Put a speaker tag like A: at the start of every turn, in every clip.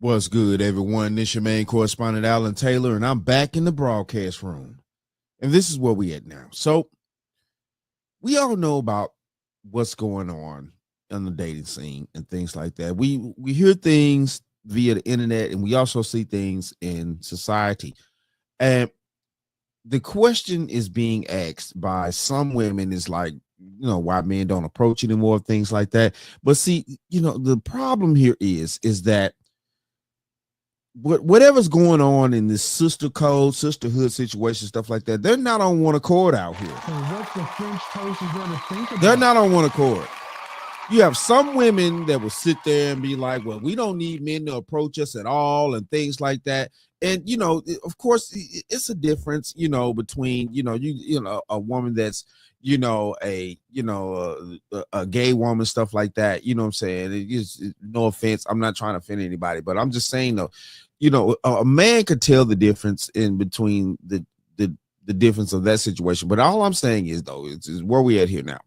A: What's good, everyone? This your main correspondent, Alan Taylor, and I'm back in the broadcast room. And this is where we at now. So we all know about what's going on the dating scene and things like that. We hear things via the internet, and we also see things in society. And the question is being asked by some women is like, why men don't approach anymore, things like that. But see, the problem here is that whatever's going on in this sisterhood situation, stuff like that, they're not on one accord out here.
B: So what the French toast is going to think about?
A: They're not on one accord. You have some women that will sit there and be like, well, we don't need men to approach us at all and things like that. And, of course, it's a difference, between, a woman that's, a gay woman, stuff like that. You know what I'm saying? It is, no offense. I'm not trying to offend anybody, but I'm just saying, though, a man could tell the difference in between the difference of that situation. But all I'm saying is, though, is where we at here now.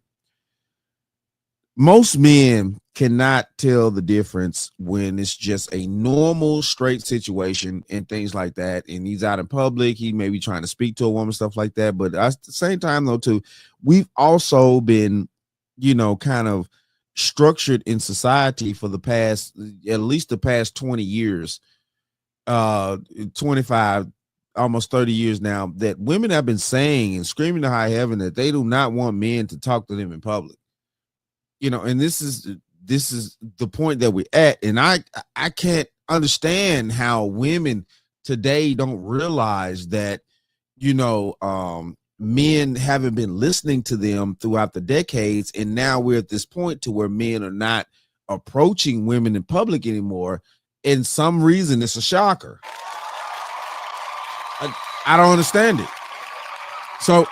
A: Most men cannot tell the difference when it's just a normal straight situation and things like that. And he's out in public. He may be trying to speak to a woman, stuff like that. But at the same time, though, too, we've also been, kind of structured in society for the past, at least the past 20 years, 25, almost 30 years now, that women have been saying and screaming to high heaven that they do not want men to talk to them in public. And this is the point that we're at. And I understand how women today don't realize that, men haven't been listening to them throughout the decades. And now we're at this point to where men are not approaching women in public anymore. And some reason it's a shocker. I don't understand it. So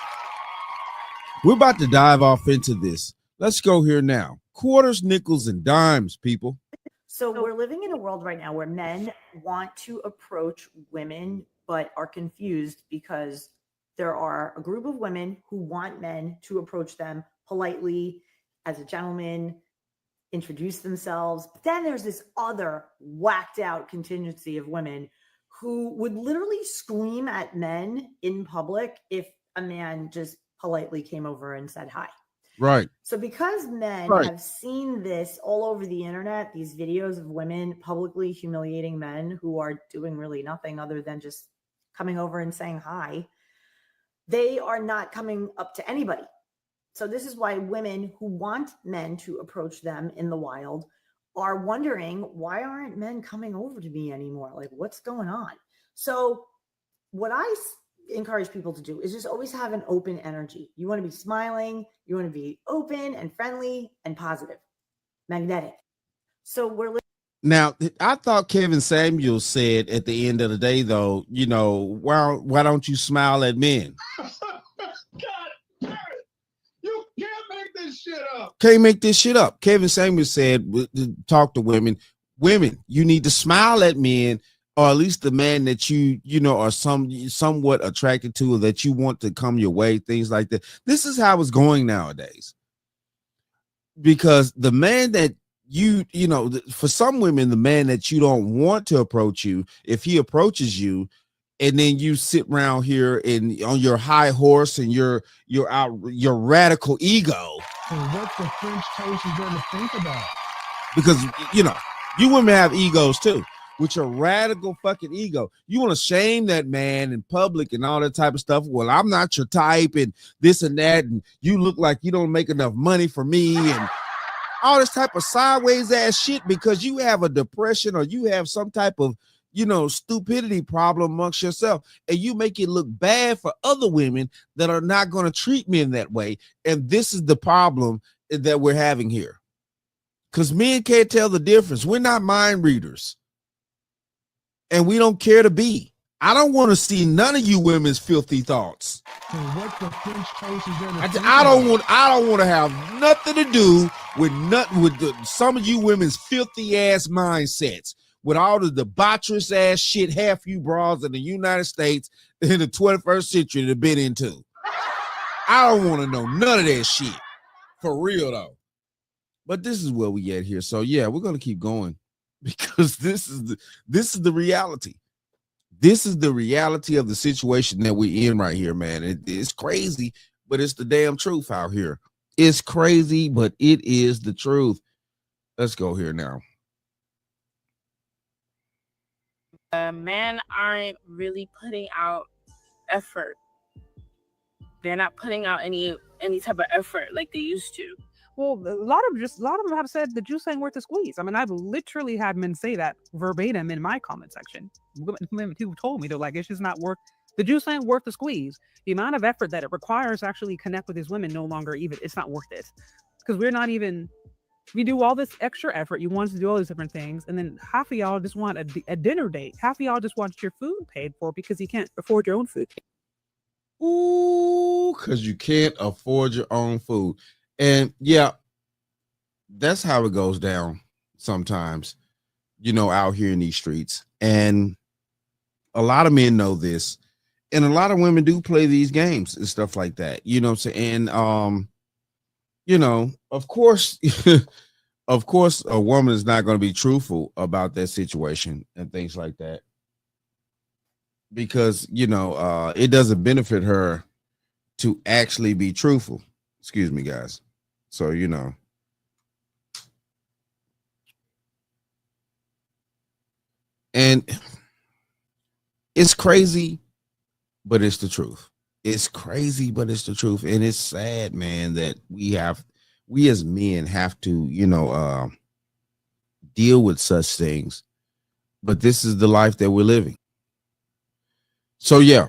A: we're about to dive off into this. Let's go here now. Quarters, nickels, and dimes, people.
C: So we're living in a world right now where men want to approach women, but are confused because there are a group of women who want men to approach them politely as a gentleman, introduce themselves. But then there's this other whacked out contingency of women who would literally scream at men in public if a man just politely came over and said hi.
A: Right.
C: So because men have seen this all over the internet, these videos of women publicly humiliating men who are doing really nothing other than just coming over and saying hi, they are not coming up to anybody. So this is why women who want men to approach them in the wild are wondering, why aren't men coming over to me anymore? Like, what's going on? So what I encourage people to do is just always have an open energy. You want to be smiling, you want to be open and friendly and positive, magnetic. So we're
A: now, I thought Kevin Samuels said at the end of the day, though, why don't you smile at men?
B: God, you can't make this shit up.
A: Can't make this shit up. Kevin Samuels said, talk to women. Women, you need to smile at men, or at least the man that you are somewhat attracted to, or that you want to come your way, things like that. This is how it's going nowadays. Because the man that for some women, the man that you don't want to approach you, if he approaches you, and then you sit around here and on your high horse and your radical ego.
B: So what the French toast is going to think about?
A: Because you women have egos too. With your radical fucking ego, you want to shame that man in public and all that type of stuff. Well, I'm not your type and this and that, and you look like you don't make enough money for me, and all this type of sideways ass shit because you have a depression or you have some type of stupidity problem amongst yourself, and you make it look bad for other women that are not going to treat men that way. And this is the problem that we're having here, because men can't tell the difference. We're not mind readers. And we don't care to be. I don't want to see none of you women's filthy thoughts.
B: So what the French toast is going to think
A: I don't
B: about?
A: want to have nothing to do with some of you women's filthy ass mindsets, with all the debaucherous ass shit half you bras in the United States in the 21st century have been into. I don't want to know none of that shit. For real though. But this is where we get here. So yeah, we're gonna keep going. because this is the reality. This is the reality of the situation that we're in right here, man. It's crazy, but it's the damn truth out here. It's crazy, but it is the truth. Let's go here now.
D: Men aren't really putting out effort. They're not putting out any type of effort like they used to.
E: Well, a lot of them have said the juice ain't worth the squeeze. I mean, I've literally had men say that verbatim in my comment section. Women who told me, they're like, it's just not worth, the juice ain't worth the squeeze. The amount of effort that it requires to actually connect with these women no longer even, it's not worth it. Because we do all this extra effort. You want us to do all these different things. And then half of y'all just want a dinner date. Half of y'all just want your food paid for because you can't afford your own food.
A: Ooh, because you can't afford your own food. And yeah, that's how it goes down sometimes, out here in these streets. And a lot of men know this. And a lot of women do play these games and stuff like that. You know what I'm saying? And, of course, of course, a woman is not going to be truthful about that situation and things like that. Because, it doesn't benefit her to actually be truthful. Excuse me, guys. So, and it's crazy, but it's the truth. It's crazy, but it's the truth. And it's sad, man, that we as men have to, deal with such things. But this is the life that we're living. So, yeah,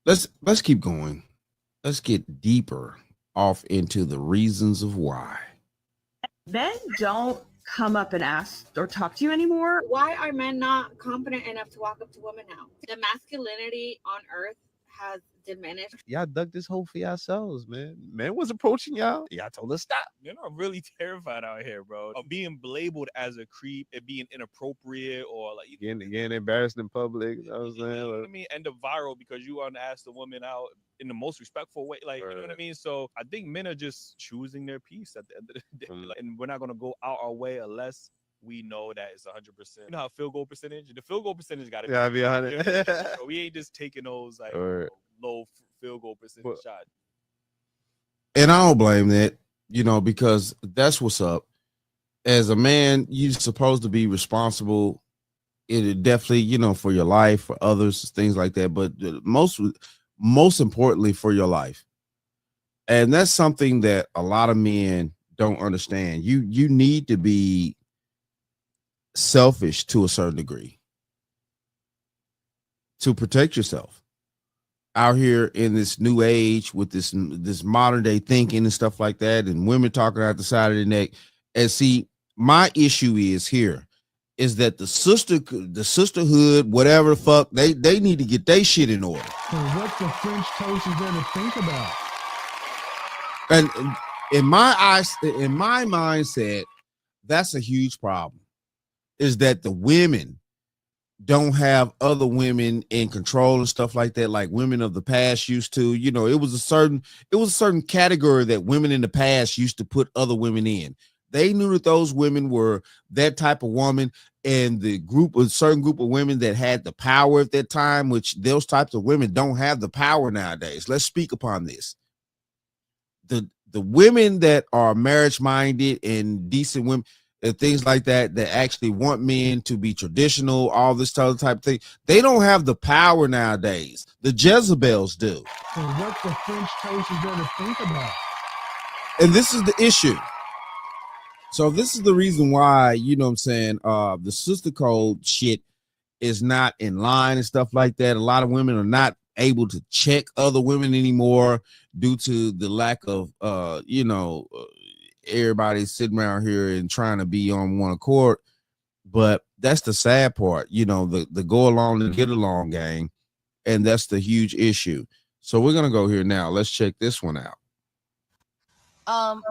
A: let's keep going. Let's get deeper off into the reasons of why.
F: Men don't come up and ask or talk to you anymore.
G: Why are men not confident enough to walk up to women now? The masculinity on earth has diminished.
H: Y'all dug this hole for yourselves, man. Man was approaching y'all. Y'all told us stop.
I: Men are really terrified out here, bro, of being labeled as a creep, it being inappropriate, or like
H: Again, embarrassed in public. You know what I'm saying?
I: You know what I mean? End up viral because you want to ask the woman out in the most respectful way. Like, you know what I mean? So I think men are just choosing their peace at the end of the day. Like, and we're not going to go out our way unless we know that it's 100%. You know how field goal percentage? The field goal percentage got to
H: be 100.
I: So we ain't just taking those like low field goal percentage shots.
A: And I don't blame that, because that's what's up. As a man, you're supposed to be responsible. It definitely, for your life, for others, things like that. But most importantly, for your life. And that's something that a lot of men don't understand. You need to be selfish to a certain degree to protect yourself out here in this new age with this modern day thinking and stuff like that, and women talking out the side of the neck. And see, my issue is that the sisterhood, whatever the fuck, they need to get their shit in order.
B: So what the French toast is there to think about?
A: And in my mindset, that's a huge problem. Is that the women don't have other women in control and stuff like that, like women of the past used to. It was a certain category that women in the past used to put other women in. They knew that those women were that type of woman, and the certain group of women that had the power at that time, which those types of women don't have the power nowadays. Let's speak upon this. The women that are marriage minded and decent women and things like that actually want men to be traditional, all this other type of thing, they don't have the power nowadays. The Jezebels do.
B: So what the French toast is there to think about?
A: And this is the issue. So this is the reason why, the sister code shit is not in line and stuff like that. A lot of women are not able to check other women anymore due to the lack of, everybody sitting around here and trying to be on one accord. But that's the sad part, the go along and get along gang. And that's the huge issue. So we're going to go here now. Let's check this one out.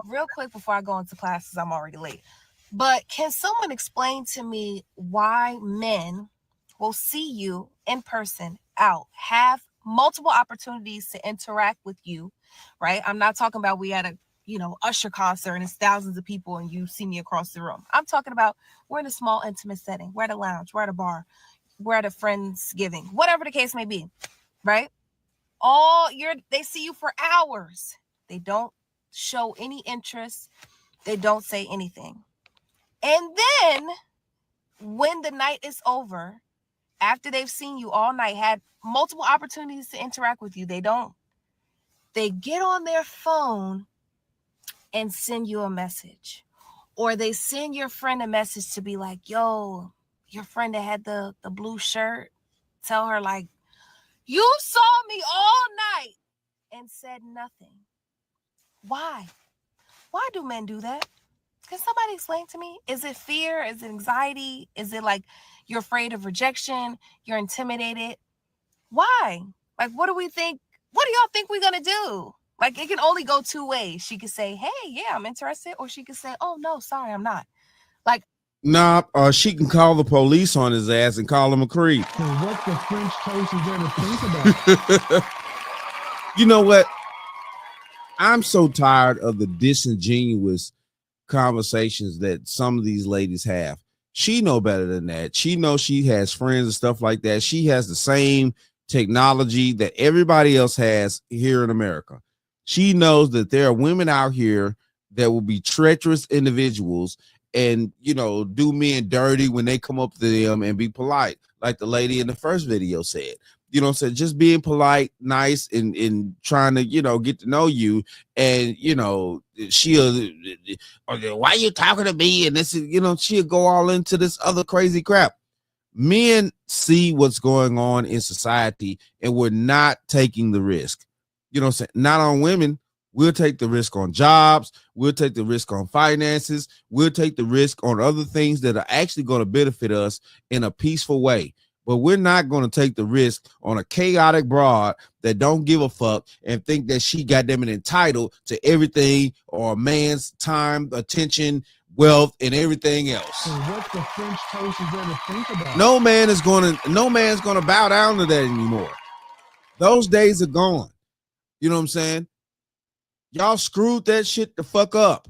J: Real quick before I go into classes, I'm already late. But can someone explain to me why men will see you in person out, have multiple opportunities to interact with you, right? I'm not talking about we at a Usher concert and it's thousands of people and you see me across the room. I'm talking about we're in a small, intimate setting. We're at a lounge. We're at a bar. We're at a Friendsgiving. Whatever the case may be, right? They see you for hours. They don't show any interest. They don't say anything. And then when the night is over, after they've seen you all night, had multiple opportunities to interact with you, they get on their phone and send you a message. Or they send your friend a message to be like, yo, your friend that had the blue shirt, tell her like, you saw me all night and said nothing. Why? Why do men do that? Can somebody explain to me? Is it fear? Is it anxiety? Is it like you're afraid of rejection? You're intimidated? Why? Like, what do we think? What do y'all think we're going to do? Like, it can only go two ways. She could say, hey, yeah, I'm interested. Or she could say, oh, no, sorry, I'm not. Like,
A: nah, she can call the police on his ass and call him a creep.
B: So what the French toast is there to think about?
A: You know what? I'm so tired of the disingenuous conversations that some of these ladies have. She know better than that. She knows she has friends and stuff like that. She has the same technology that everybody else has here in America. She knows that there are women out here that will be treacherous individuals and, do men dirty when they come up to them and be polite, like the lady in the first video said. So just being polite, nice, and trying to, get to know you. And, she'll, why are you talking to me? And this is, she'll go all into this other crazy crap. Men see what's going on in society and we're not taking the risk. Not on women. We'll take the risk on jobs. We'll take the risk on finances. We'll take the risk on other things that are actually going to benefit us in a peaceful way. But we're not going to take the risk on a chaotic broad that don't give a fuck and think that she got them entitled to everything or a man's time, attention, wealth, and everything else.
B: So what the French toast is there to think about?
A: No man's going to bow down to that anymore. Those days are gone. You know what I'm saying? Y'all screwed that shit the fuck up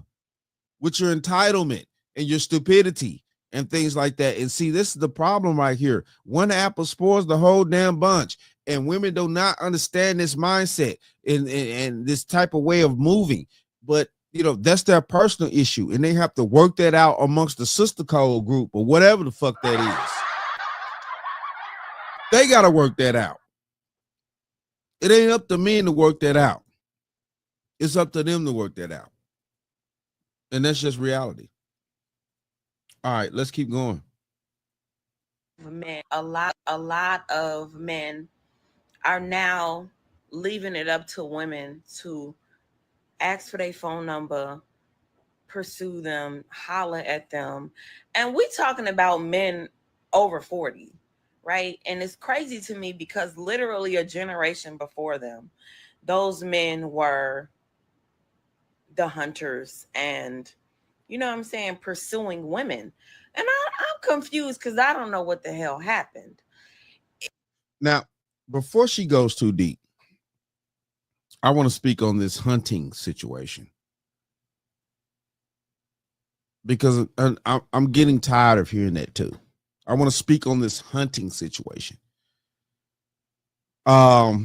A: with your entitlement and your stupidity and things like that. And see, this is the problem right here. One apple spoils the whole damn bunch. And women do not understand this mindset and this type of way of moving. But, that's their personal issue. And they have to work that out amongst the sister code group or whatever the fuck that is. They got to work that out. It ain't up to men to work that out. It's up to them to work that out. And that's just reality. All right, let's keep going.
K: Men, a lot of men are now leaving it up to women to ask for their phone number, pursue them, holler at them. And we're talking about men over 40, right? And it's crazy to me because literally a generation before them, those men were the hunters and, pursuing women. And I'm confused because I don't know what the hell happened.
A: Now, before she goes too deep, I want to speak on this hunting situation because I'm getting tired of hearing that too. I want to speak on this hunting situation. For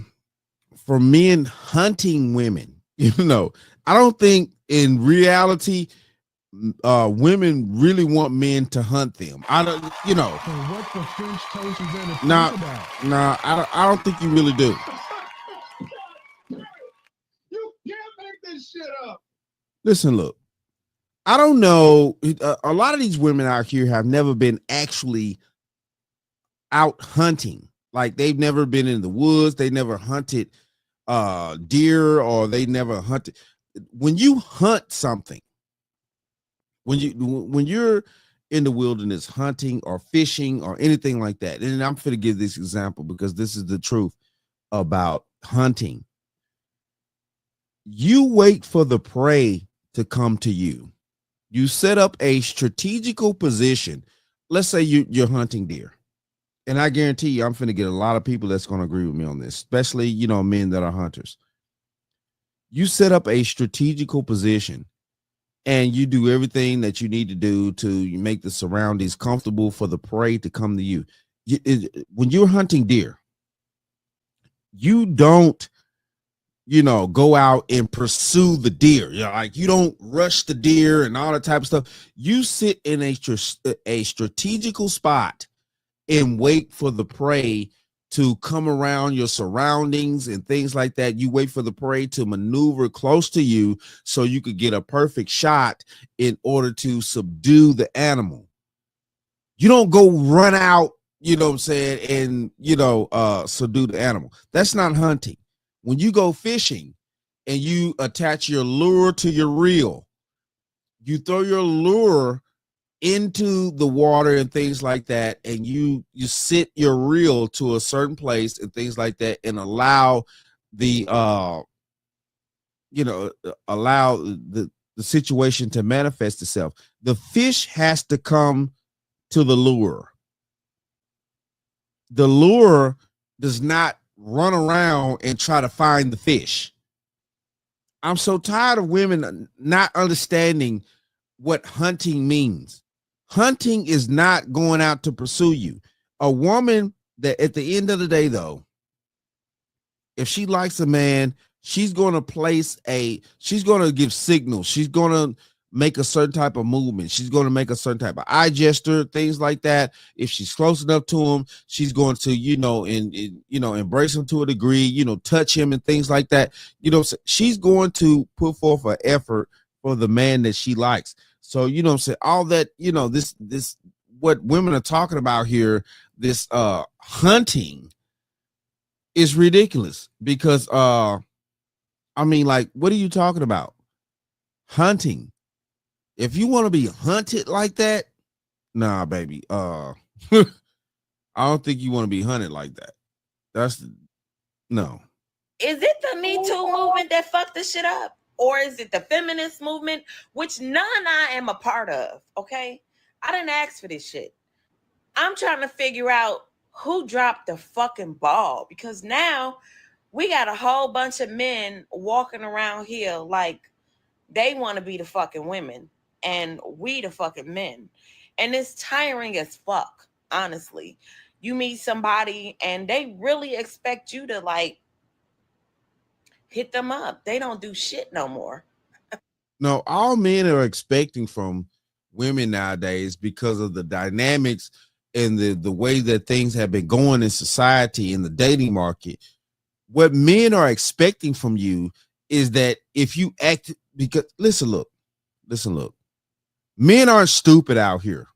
A: men hunting women, I don't think in reality women really want men to hunt them. I don't,
B: So what the French toast is there to think about?
A: I don't think you really do.
B: You can't make this shit up.
A: Listen, look, I don't know. A lot of these women out here have never been actually out hunting. Like they've never been in the woods. They never hunted deer or they never hunted. When you hunt something, when you're in the wilderness hunting or fishing or anything like that, and I'm going to give this example because this is the truth about hunting. You wait for the prey to come to you. You set up a strategical position. Let's say you're hunting deer. And I guarantee you, I'm going to get a lot of people that's going to agree with me on this, especially, men that are hunters. You set up a strategical position and you do everything that you need to do to make the surroundings comfortable for the prey to come to you. When you're hunting deer, you don't, go out and pursue the deer. Like you don't rush the deer and all that type of stuff. You sit in a strategical spot and wait for the prey to come around your surroundings and things like that. You wait for the prey to maneuver close to you so you could get a perfect shot in order to subdue the animal. You don't go run out, and, subdue the animal. That's not hunting. When you go fishing and you attach your lure to your reel, you throw your lure into the water and things like that, and you sit your reel to a certain place and things like that, and allow the situation to manifest itself. The fish has to come to the lure. The lure does not run around and try to find the fish. I'm so tired of women not understanding what hunting means. Hunting is not going out to pursue you. A woman that at the end of the day, though, if she likes a man, she's going to give signals. She's going to make a certain type of movement. She's going to make a certain type of eye gesture, things like that. If she's close enough to him, she's going to, embrace him to a degree, touch him and things like that. She's going to put forth an effort for the man that she likes. So, all that, this, what women are talking about here, this hunting is ridiculous because, what are you talking about? Hunting. If you want to be hunted like that, nah, baby. I don't think you want to be hunted like that. No.
K: Is it the Me Too movement that fucked this shit up? Or is it the feminist movement, which none I am a part of, okay? I didn't ask for this shit. I'm trying to figure out who dropped the fucking ball, because now we got a whole bunch of men walking around here like they want to be the fucking women and we the fucking men. And it's tiring as fuck, honestly. You meet somebody and they really expect you to hit them up. They don't do shit no more.
A: No, all men are expecting from women nowadays, because of the dynamics and the way that things have been going in society, in the dating market. What men are expecting from you is that if you act, because listen, look, men aren't stupid out here.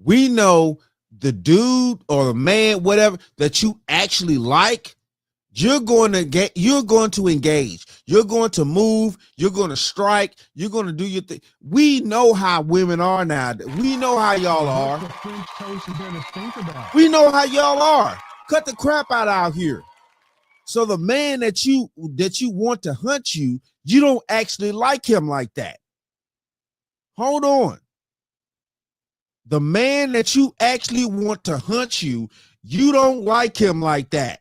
A: We know the dude or the man, whatever, that you actually like, you're going to engage. You're going to move. You're going to strike. You're going to do your thing. We know how women are now. We know how y'all are. We know how y'all are. Cut the crap out here. So the man that you want to hunt you, you don't actually like him like that. Hold on. The man that you actually want to hunt you, you don't like him like that.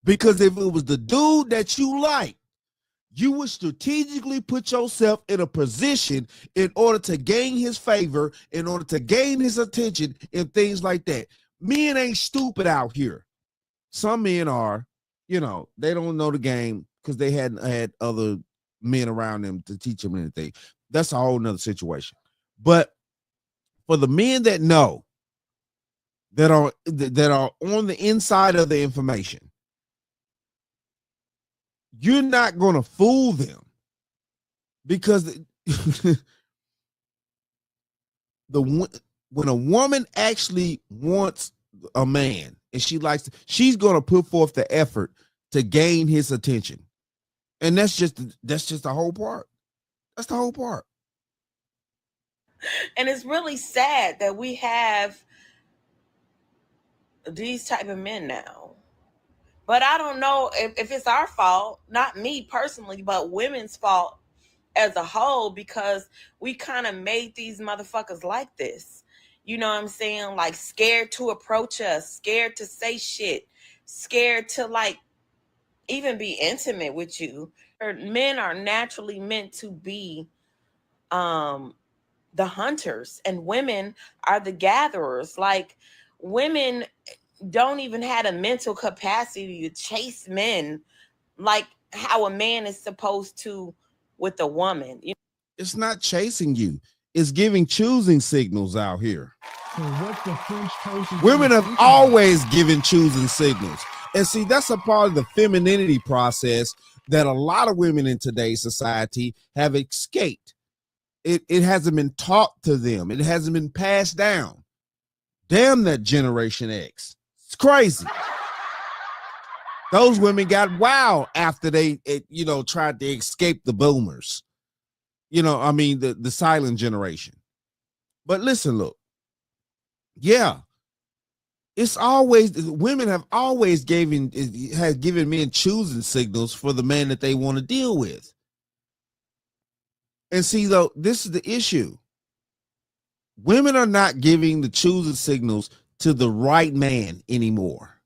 A: Because if it was the dude that you like, you would strategically put yourself in a position in order to gain his favor, in order to gain his attention, and things like that. Men ain't stupid out here. Some men are, they don't know the game because they hadn't had other men around them to teach them anything. That's a whole nother situation. But for the men that know, that are on the inside of the information, you're not going to fool them, because when a woman actually wants a man and she's going to put forth the effort to gain his attention. And that's just the whole part. That's the whole part.
K: And it's really sad that we have these type of men now. But I don't know if it's our fault, not me personally, but women's fault as a whole, because we kind of made these motherfuckers like this. You know what I'm saying? Like scared to approach us, scared to say shit, scared to even be intimate with you. Men are naturally meant to be the hunters, and women are the gatherers. Like, women don't even have a mental capacity to chase men like how a man is supposed to with a woman.
A: It's not chasing you. It's giving choosing signals out here.
B: So what's the French toast?
A: Women have always given choosing signals. And see, that's a part of the femininity process that a lot of women in today's society have escaped. It hasn't been taught to them. It hasn't been passed down. Damn that Generation X. It's crazy. Those women got wild after they, tried to escape the boomers. The silent generation. But listen, look. Yeah. It's always, women have always given men choosing signals for the man that they want to deal with. And see, though, this is the issue. Women are not giving the choosing signals to the right man anymore.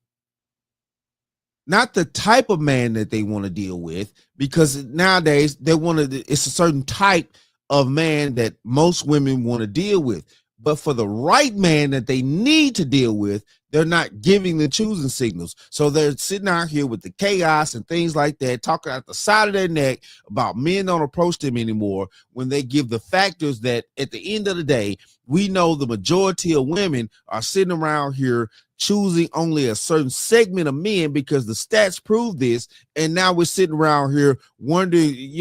A: Not the type of man that they want to deal with, because nowadays it's a certain type of man that most women want to deal with. But for the right man that they need to deal with, they're not giving the choosing signals. So they're sitting out here with the chaos and things like that, talking out the side of their neck about men don't approach them anymore, when they give the factors that at the end of the day, we know the majority of women are sitting around here choosing only a certain segment of men, because the stats prove this. And now we're sitting around here wondering,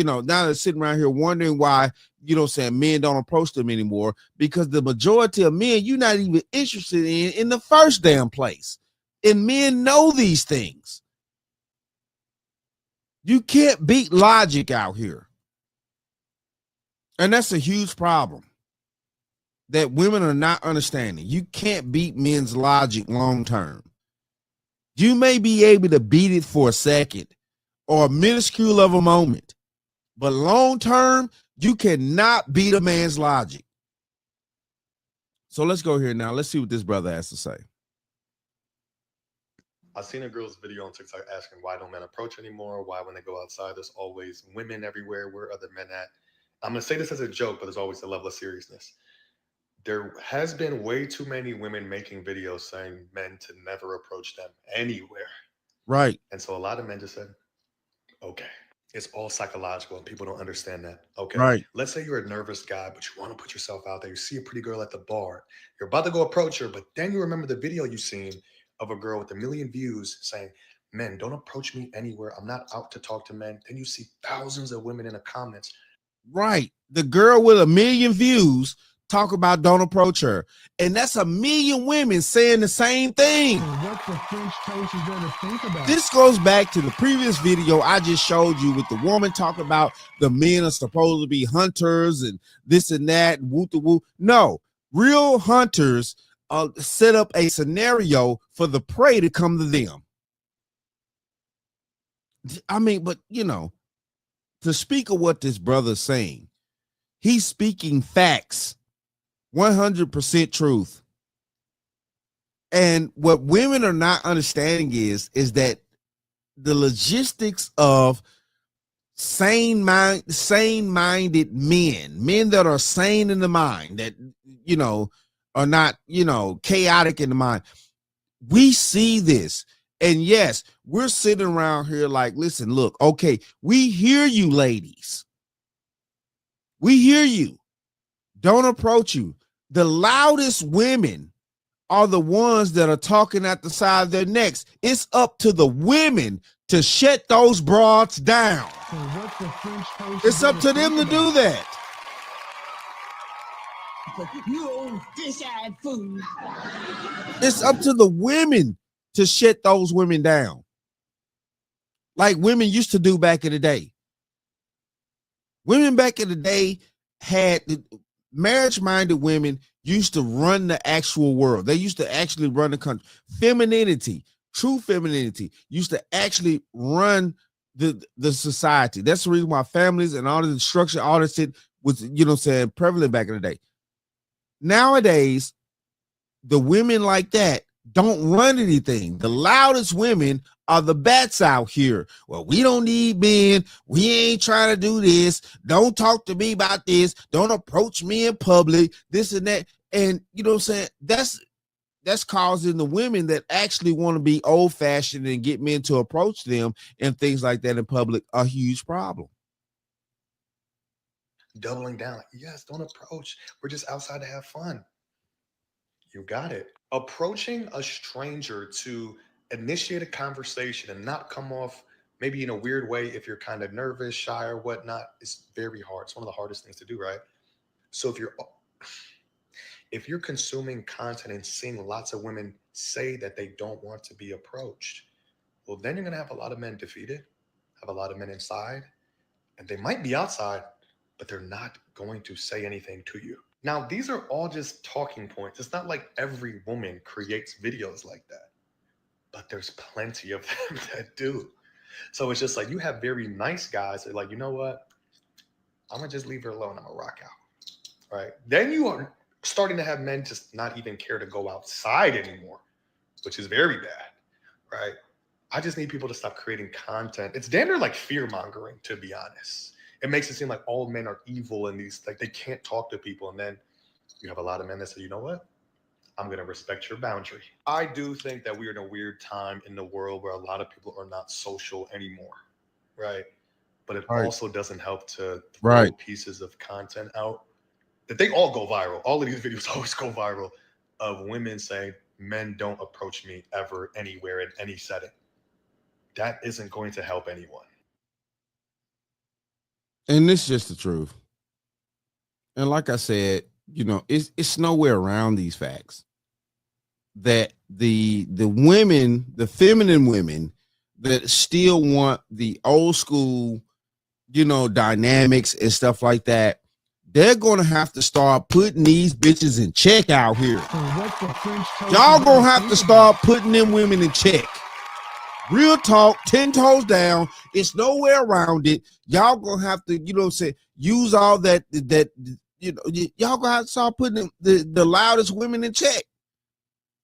A: why, men don't approach them anymore, because the majority of men you're not even interested in the first damn place. And men know these things. You can't beat logic out here. And that's a huge problem that women are not understanding. You can't beat men's logic long term. You may be able to beat it for a second or a minuscule of a moment, but long term, you cannot beat a man's logic. So let's go here now. Let's see what this brother has to say.
L: I've seen a girl's video on TikTok asking why don't men approach anymore? Why when they go outside, there's always women everywhere. Where are the men at? I'm going to say this as a joke, but there's always a level of seriousness. There has been way too many women making videos saying men to never approach them anywhere.
A: Right.
L: And so a lot of men just said, okay, it's all psychological and people don't understand that. Okay.
A: Right.
L: Let's say you're a nervous guy, but you want to put yourself out there. You see a pretty girl at the bar. You're about to go approach her, but then you remember the video you've seen of a girl with 1 million views saying, men, don't approach me anywhere. I'm not out to talk to men. Then you see thousands of women in the comments.
A: Right. The girl with 1 million views talk about don't approach her. And that's 1 million women saying the same thing.
B: So what the French toast is there to think about?
A: This goes back to the previous video I just showed you with the woman talking about the men are supposed to be hunters and this and that, woo to woo. No, real hunters set up a scenario for the prey to come to them. I mean, but to speak of what this brother's saying, he's speaking facts, 100% truth. And what women are not understanding is that the logistics of sane-minded men that are sane in the mind, that, are not, chaotic in the mind. We see this. And yes, we're sitting around here like, listen, look, okay, we hear you, ladies. We hear you. Don't approach you. The loudest women are the ones that are talking at the side of their necks. It's up to the women to shut those broads down.
B: So what's the French toast?
A: It's up to them to do that.
B: You old fish-eyed fool.
A: It's up to the women to shut those women down, like women used to do back in the day. Women back in the day had marriage-minded women used to run the actual world. They used to actually run the country. Femininity, true femininity, used to actually run the society. That's the reason why families and all the structure, all that shit was, prevalent back in the day. Nowadays, the women like that don't run anything. The loudest women are the bats out here. Well, we don't need men. We ain't trying to do this. Don't talk to me about this. Don't approach me in public, this and that. And you know what I'm saying? That's causing the women that actually want to be old fashioned and get men to approach them and things like that in public a huge problem.
L: Doubling down. Like, yes, don't approach. We're just outside to have fun. You got it. Approaching a stranger to initiate a conversation and not come off maybe in a weird way if you're kind of nervous, shy, or whatnot, is very hard. It's one of the hardest things to do, right? So if you're consuming content and seeing lots of women say that they don't want to be approached, well, then you're going to have a lot of men defeated, have a lot of men inside, and they might be outside, but they're not going to say anything to you. Now, these are all just talking points. It's not like every woman creates videos like that, but there's plenty of them that do. So it's just like you have very nice guys that are like, you know what? I'm going to just leave her alone. I'm going to rock out, right? Then you are starting to have men just not even care to go outside anymore, which is very bad, right? I just need people to stop creating content. It's damn near like fear mongering, to be honest. It makes it seem like all men are evil and these, like, they can't talk to people. And then you have a lot of men that say, you know what? I'm going to respect your boundary. I do think that we're in a weird time in the world where a lot of people are not social anymore, right? But it also doesn't help to throw pieces of content out that they all go viral. All of these videos always go viral of women saying, men don't approach me ever, anywhere, in any setting. That isn't going to help anyone.
A: And this is just the truth. And like I said, you know, it's nowhere around these facts that the women, the feminine women that still want the old school, you know, dynamics and stuff like that, they're going to have to start putting these bitches in check out here. Y'all going to have to start putting them women in check. Real talk, 10 toes down. It's nowhere around it. Y'all gonna have to, you know what I'm saying, use all that, you know, y'all gonna have to start putting the loudest women in check.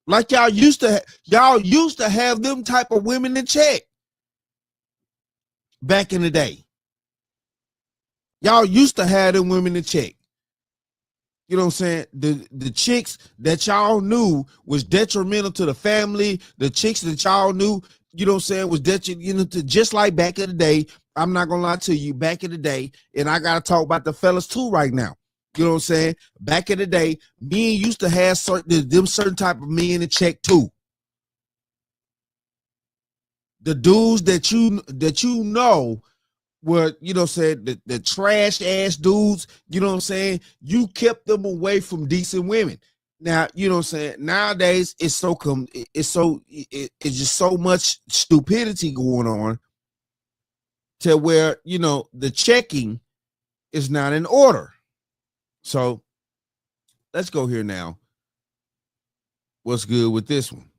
A: Like y'all used to have them type of women in check back in the day. Y'all used to have them women in check. You know what I'm saying? The chicks that y'all knew was detrimental to the family, the chicks that y'all knew, you know what I'm saying, was detrimental, you know, to just like back in the day. I'm not gonna lie to you, back in the day, and I gotta talk about the fellas too right now. You know what I'm saying? Back in the day, men used to have certain type of men in check too. The dudes that you know were, you know what I'm saying, the trash ass dudes, you know what I'm saying, you kept them away from decent women. Now, you know what I'm saying, nowadays it's just so much stupidity going on to where, you know, the checking is not in order. So let's go here now. What's good with this one?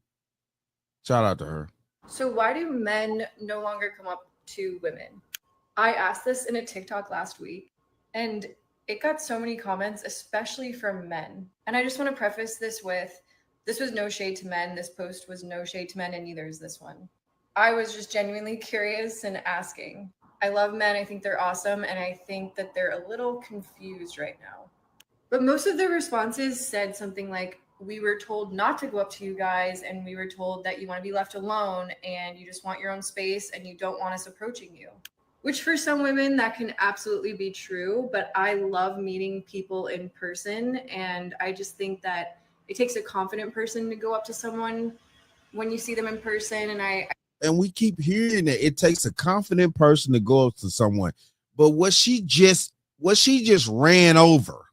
A: Shout out to her.
M: So why do men no longer come up to women? I asked this in a TikTok last week, and it got so many comments, especially from men. And I just want to preface this with, this was no shade to men. This post was no shade to men, and neither is this one. I was just genuinely curious and asking. I love men. I think they're awesome. And I think that they're a little confused right now. But most of their responses said something like, we were told not to go up to you guys, and we were told that you want to be left alone and you just want your own space and you don't want us approaching you. Which for some women, that can absolutely be true, but I love meeting people in person, and I just think that it takes a confident person to go up to someone when you see them in person.
A: And we keep hearing that it takes a confident person to go up to someone, but what she just ran over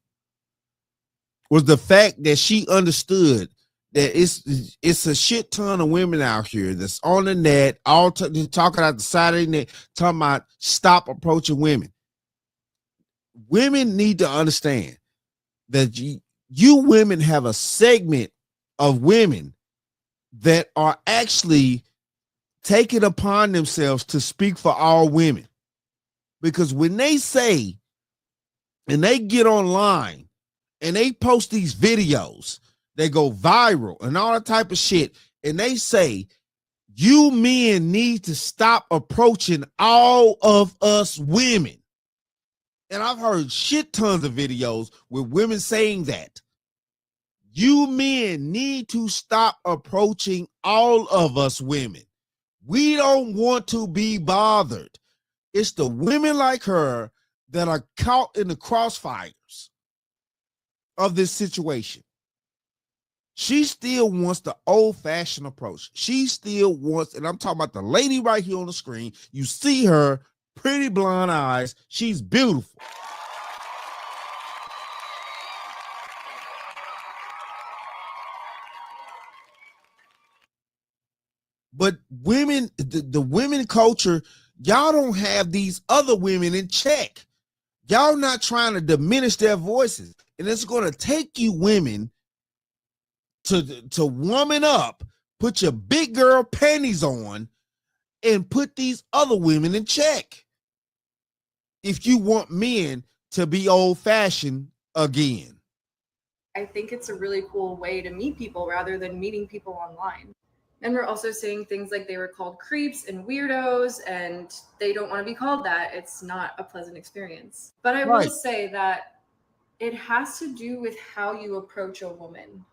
A: was the fact that she understood that it's a shit ton of women out here that's on the net, all talking out the side of the net, talking about stop approaching women. Women need to understand that you women have a segment of women that are actually taking upon themselves to speak for all women. Because when they say, and they get online and they post these videos they go viral and all that type of shit. And they say, you men need to stop approaching all of us women. And I've heard shit tons of videos with women saying that. You men need to stop approaching all of us women. We don't want to be bothered. It's the women like her that are caught in the crossfires of this situation. She still wants the old-fashioned approach. She still wants, and I'm talking about the lady right here on the screen. You see her, pretty blonde eyes. She's beautiful. But women, the women culture, y'all don't have these other women in check. Y'all not trying to diminish their voices. And it's going to take you women to woman up, put your big girl panties on, and put these other women in check. If you want men to be old-fashioned again.
M: I think it's a really cool way to meet people rather than meeting people online. And we're also saying things like they were called creeps and weirdos, and they don't want to be called that. It's not a pleasant experience. But I will say that it has to do with how you approach a woman.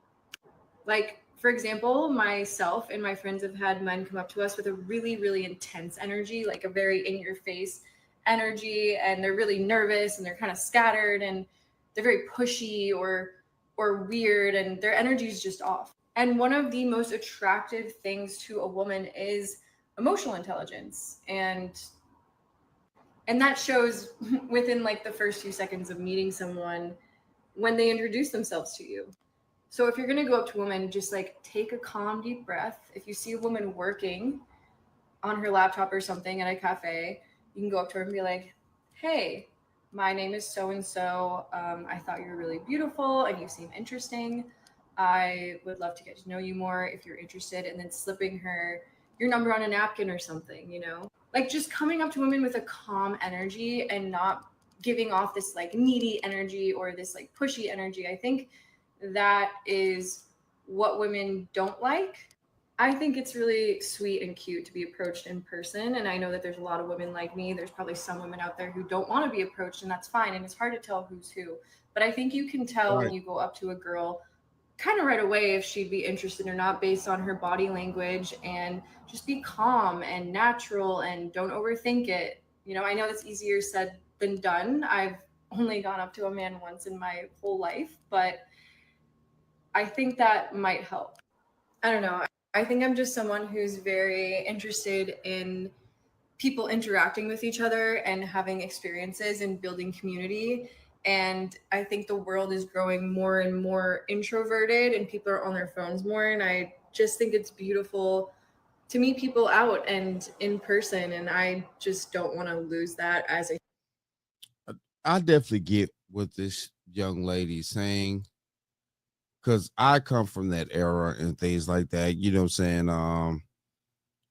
M: Like, for example, myself and my friends have had men come up to us with a really, really intense energy, like a very in-your-face energy, and they're really nervous and they're kind of scattered and they're very pushy or weird, and their energy is just off. And one of the most attractive things to a woman is emotional intelligence. And that shows within like the first few seconds of meeting someone when they introduce themselves to you. So if you're going to go up to a woman, just like take a calm, deep breath. If you see a woman working on her laptop or something at a cafe, you can go up to her and be like, hey, my name is so-and-so. I thought you were really beautiful and you seem interesting. I would love to get to know you more if you're interested. And then slipping her your number on a napkin or something, you know, like just coming up to women with a calm energy and not giving off this like needy energy or this like pushy energy. I think that is what women don't like. I think it's really sweet and cute to be approached in person. And I know that there's a lot of women like me. There's probably some women out there who don't want to be approached, and that's fine. And it's hard to tell who's who. But I think you can tell when you go up to a girl kind of right away if she'd be interested or not based on her body language, and just be calm and natural and don't overthink it. You know, I know that's easier said than done. I've only gone up to a man once in my whole life, but I think that might help. I don't know. I think I'm just someone who's very interested in people interacting with each other and having experiences and building community. And I think the world is growing more and more introverted and people are on their phones more. And I just think it's beautiful to meet people out and in person. And I just don't want to lose that as a.
A: I definitely get what this young lady is saying, because I come from that era and things like that, you know what I'm saying?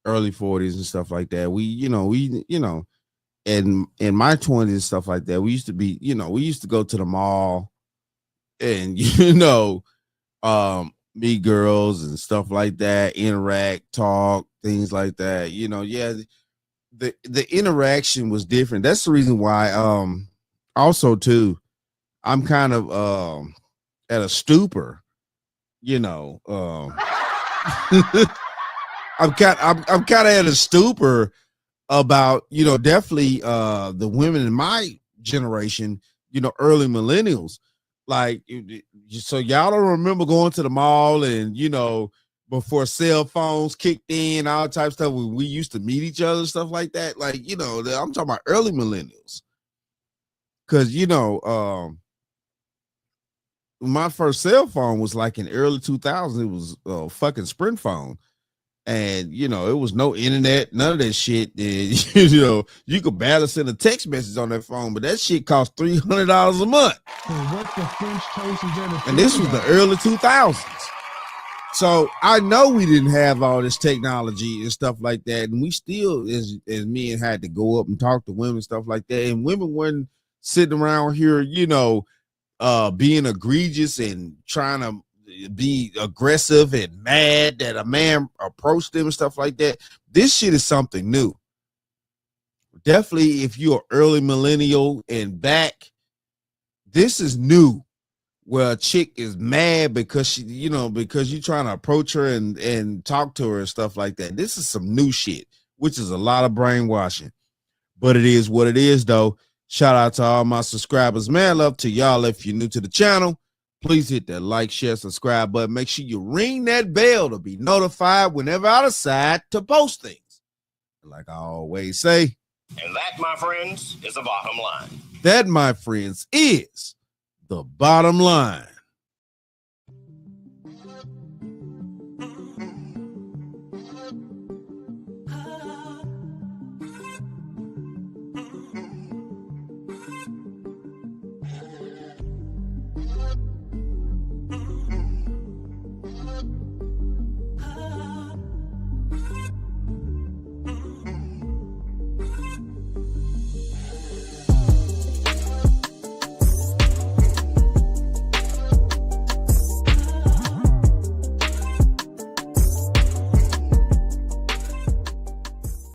A: Early 40s and stuff like that. We in my 20s and stuff like that, we used to be, we used to go to the mall and, meet girls and stuff like that, interact, talk, things like that. The interaction was different. That's the reason why, also too, I'm kind of at a stupor. I'm kind of at a stupor about, definitely the women in my generation, early millennials. Like, so y'all don't remember going to the mall and, before cell phones kicked in, all types of stuff, when we used to meet each other, stuff like that. Like, I'm talking about early millennials. Because, my first cell phone was like in early 2000s. It was a fucking Sprint phone. And, it was no internet, none of that shit. And, you could barely send a text message on that phone, but that shit cost $300 a month. And this was the early 2000s. So I know we didn't have all this technology and stuff like that. And we still, as men, had to go up and talk to women and stuff like that. And women weren't sitting around here, being egregious and trying to be aggressive and mad that a man approached them and stuff like that. This shit is something new. Definitely, if you're early millennial and back, this is new. Where a chick is mad because she, you know, because you're trying to approach her and talk to her and stuff like that. This is some new shit, which is a lot of brainwashing. But it is what it is, though. Shout out to all my subscribers. Man, love to y'all. If you're new to the channel, please hit that like, share, subscribe button. Make sure you ring that bell to be notified whenever I decide to post things. Like I always say.
N: And that, my friends, is the bottom line.
A: That, my friends, is the bottom line.